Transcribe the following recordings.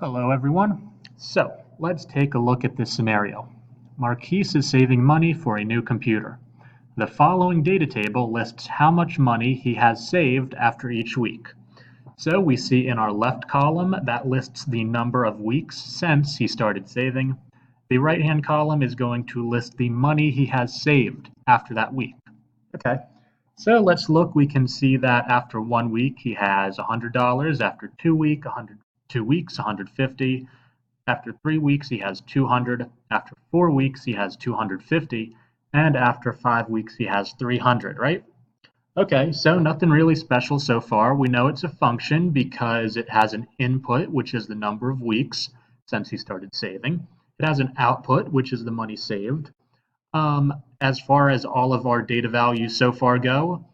Hello everyone. So let's take a look at this scenario. Marquise is saving money for a new computer. The following data table lists how much money he has saved after each week. So we see in our left column that lists the number of weeks since he started saving. The right-hand column is going to list the money he has saved after that week. Okay, so let's look. We can see that after 1 week he has $100, after 2 weeks, 150. After 3 weeks, he has 200. After 4 weeks, he has 250. And after 5 weeks, he has 300, right? Okay, so nothing really special so far. We know it's a function because it has an input, which is the number of weeks since he started saving. It has an output, which is the money saved. As far as all of our data values so far go,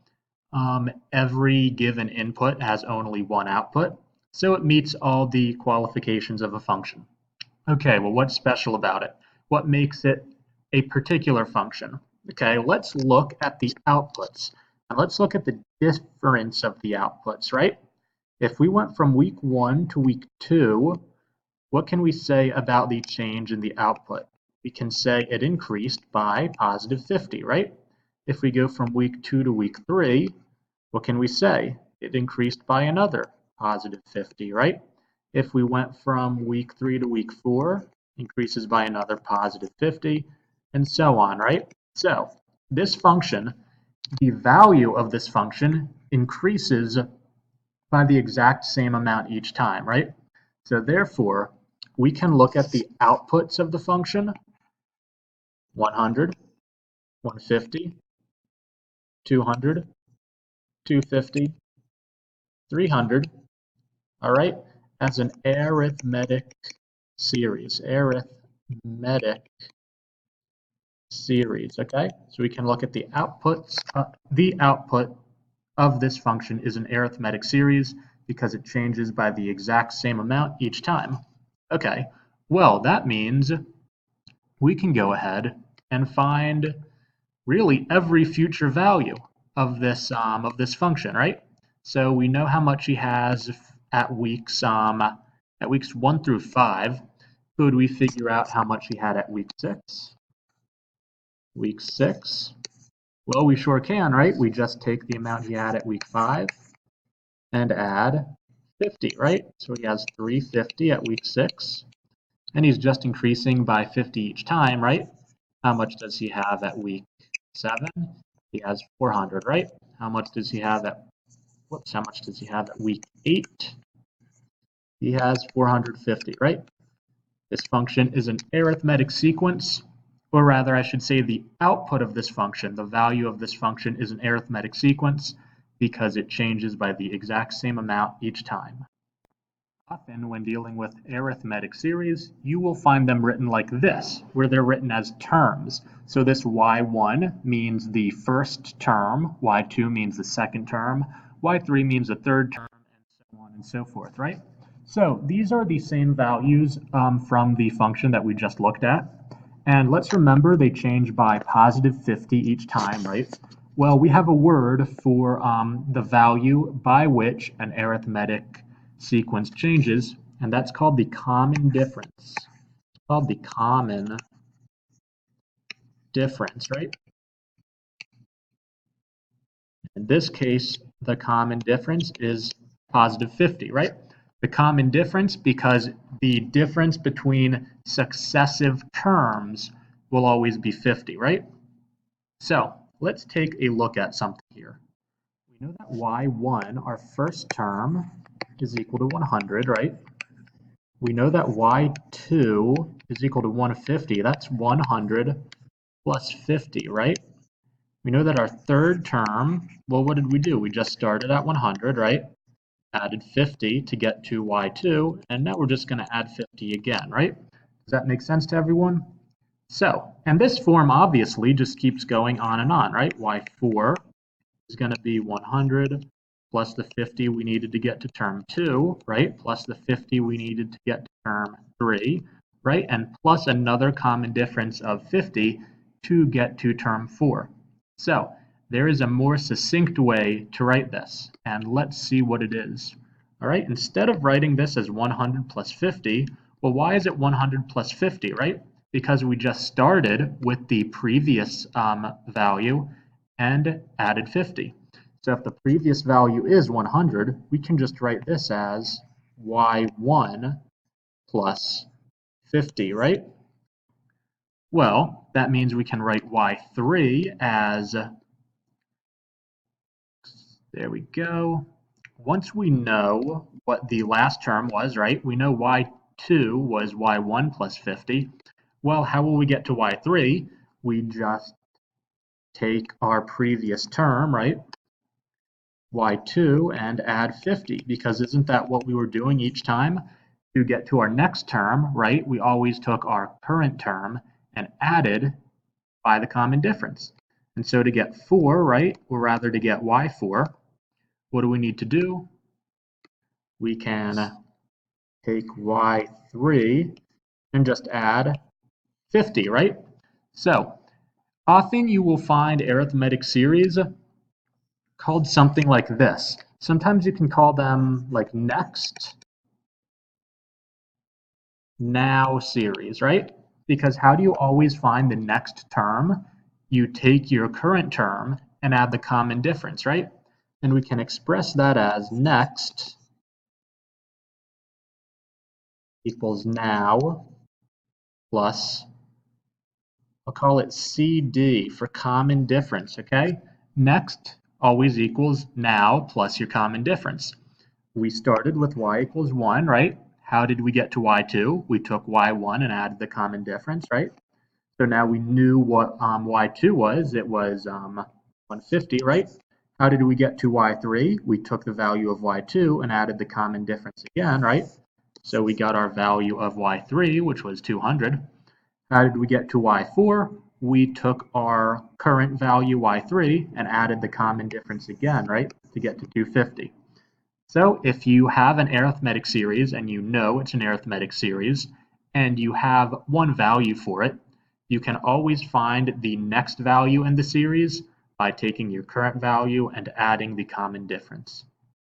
every given input has only one output, so it meets all the qualifications of a function. Okay, well, what's special about it? What makes it a particular function? Okay, let's look at the outputs. And let's look at the difference of the outputs, right? If we went from week 1 to week 2, what can we say about the change in the output? We can say it increased by positive 50, right? If we go from week 2 to week 3, what can we say? It increased by another positive 50, right? If we went from week 3 to week 4, increases by another positive 50, and so on, right? So this function, the value of this function increases by the exact same amount each time, right? So therefore, we can look at the outputs of the function, 100, 150, 200, 250, 300, all right, as an arithmetic series, okay? So we can look at the outputs, the output of this function is an arithmetic series because it changes by the exact same amount each time. Okay, well, that means we can go ahead and find really every future value of this function, right? So we know how much he has at weeks 1 through 5. Could we figure out how much he had at week 6? Week 6. Well, we sure can, right? We just take the amount he had at week 5 and add 50, right? So he has 350 at week 6, and he's just increasing by 50 each time, right? How much does he have at week 7? He has 400, right? How much does he have at week 8? He has 450, right? This function is an arithmetic sequence, or rather I should say the output of this function, the value of this function is an arithmetic sequence because it changes by the exact same amount each time. Often when dealing with arithmetic series, you will find them written like this, where they're written as terms. So this y1 means the first term, y2 means the second term, y3 means the third term, and so on and so forth, right? So these are the same values from the function that we just looked at. And let's remember they change by positive 50 each time, right? Well, we have a word for the value by which an arithmetic sequence changes, and that's called the common difference. It's called the common difference, right? In this case, the common difference is positive 50, right? The common difference because the difference between successive terms will always be 50, right? So let's take a look at something here. We know that y1, our first term, is equal to 100, right? We know that y2 is equal to 150. That's 100 plus 50, right? We know that our third term, well, what did we do? We just started at 100, right? Added 50 to get to y2, and now we're just going to add 50 again, right? Does that make sense to everyone? So, and this form obviously just keeps going on and on, right? y4 is going to be 100 plus the 50 we needed to get to term 2, right? Plus the 50 we needed to get to term 3, right? And plus another common difference of 50 to get to term 4. So there is a more succinct way to write this, and let's see what it is. All right, instead of writing this as 100 plus 50, well, why is it 100 plus 50, right? Because we just started with the previous value and added 50. So if the previous value is 100, we can just write this as y1 plus 50, right? Well, that means we can write y3 as, there we go. Once we know what the last term was, right? We know y2 was y1 plus 50. Well, how will we get to y3? We just take our previous term, right? y2 and add 50, because isn't that what we were doing each time? To get to our next term, right? We always took our current term and added by the common difference. And so to get 4, right, or rather to get y4, what do we need to do? We can take y3 and just add 50, right? So often you will find arithmetic series called something like this. Sometimes you can call them like next, now series, right? Because how do you always find the next term? You take your current term and add the common difference, right? And we can express that as next equals now plus, I'll call it CD for common difference, okay? Next always equals now plus your common difference. We started with y equals 1, right? How did we get to y2? We took y1 and added the common difference, right? So now we knew what y2 was. It was 150, right? How did we get to y3? We took the value of y2 and added the common difference again, right? So we got our value of y3, which was 200. How did we get to y4? We took our current value y3 and added the common difference again, right? To get to 250. So if you have an arithmetic series and you know it's an arithmetic series and you have one value for it, you can always find the next value in the series by taking your current value and adding the common difference.